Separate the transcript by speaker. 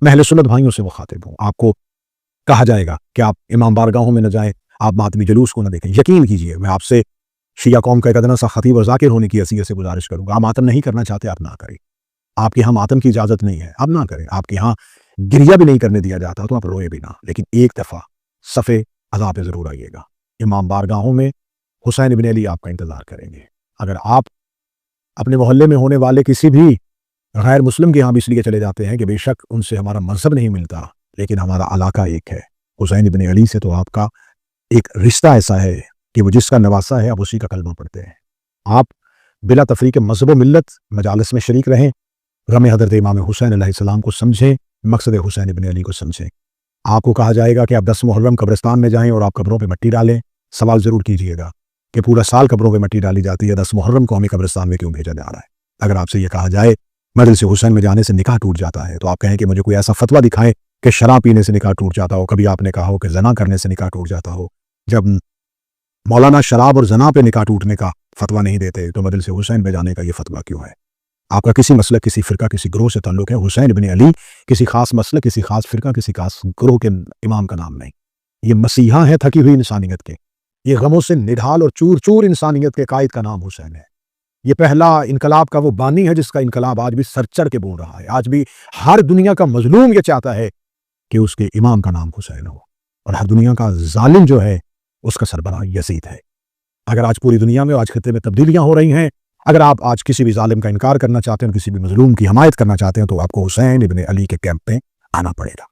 Speaker 1: میں اہل سنت بھائیوں سے مخاطب ہوں. آپ کو کہا جائے گا کہ آپ امام بارگاہوں میں نہ جائیں، آپ ماتمی جلوس کو نہ دیکھیں. یقین کیجئے میں آپ سے شیعہ قوم کا ایک ادنا سا خطیب اور ذاکر ہونے کی حیثیت سے گزارش کروں گا، آپ ماتم نہیں کرنا چاہتے آپ نہ کریں. آپ کے یہاں ماتم کی اجازت نہیں ہے، آپ نہ کریں. آپ کے یہاں گریہ بھی نہیں کرنے دیا جاتا تو آپ روئے بھی نہ، لیکن ایک دفعہ صفِ عزا پہ ضرور آئیے گا. امام بارگاہوں میں حسین ابن علی آپ کا انتظار کریں گے. اگر آپ اپنے محلے میں ہونے والے کسی بھی غیر مسلم کے یہاں بھی اس لیے چلے جاتے ہیں کہ بے شک ان سے ہمارا مذہب نہیں ملتا، لیکن ہمارا علاقہ ایک ہے، حسین ابن علی سے تو آپ کا ایک رشتہ ایسا ہے کہ وہ جس کا نواسا ہے آپ اسی کا کلمہ پڑھتے ہیں. آپ بلا تفریق مذہب و ملت مجالس میں شریک رہیں، غم حضرت امام حسین علیہ السلام کو سمجھیں، مقصد حسین ابن علی کو سمجھیں. آپ کو کہا جائے گا کہ آپ 10 محرم قبرستان میں جائیں اور آپ قبروں پہ مٹی ڈالیں. سوال ضرور کیجئے گا کہ پورا سال قبروں پہ مٹی ڈالی جاتی ہے، 10 محرم کو ہمیں قبرستان میں کیوں بھیجا جا رہا ہے؟ اگر آپ سے یہ کہا جائے مجلس حسین میں جانے سے نکاح ٹوٹ جاتا ہے، تو آپ کہیں کہ مجھے کوئی ایسا فتویٰ دکھائیں کہ شراب پینے سے نکاح ٹوٹ جاتا ہو، کبھی آپ نے کہا ہو کہ زنا کرنے سے نکاح ٹوٹ جاتا ہو. جب مولانا شراب اور زنا پہ نکاح ٹوٹنے کا فتویٰ نہیں دیتے تو مجلس حسین پہ جانے کا یہ فتویٰ کیوں ہے؟ آپ کا کسی مسلک، کسی فرقہ، کسی گروہ سے تعلق ہے. حسین ابن علی کسی خاص مسلک، کسی خاص فرقہ، کسی خاص گروہ کے امام کا نام نہیں. یہ مسیحا ہے تھکی ہوئی انسانیت کے، یہ غموں سے نڈھال اور چور چور انسانیت کے قائد کا نام حسین ہے. یہ پہلا انقلاب کا وہ بانی ہے جس کا انقلاب آج بھی سر چڑھ کے بول رہا ہے. آج بھی ہر دنیا کا مظلوم یہ چاہتا ہے کہ اس کے امام کا نام حسین ہو، اور ہر دنیا کا ظالم جو ہے اس کا سربراہ یزید ہے. اگر آج پوری دنیا میں، آج خطے میں تبدیلیاں ہو رہی ہیں، اگر آپ آج کسی بھی ظالم کا انکار کرنا چاہتے ہیں، کسی بھی مظلوم کی حمایت کرنا چاہتے ہیں، تو آپ کو حسین ابن علی کے کیمپ میں آنا پڑے گا.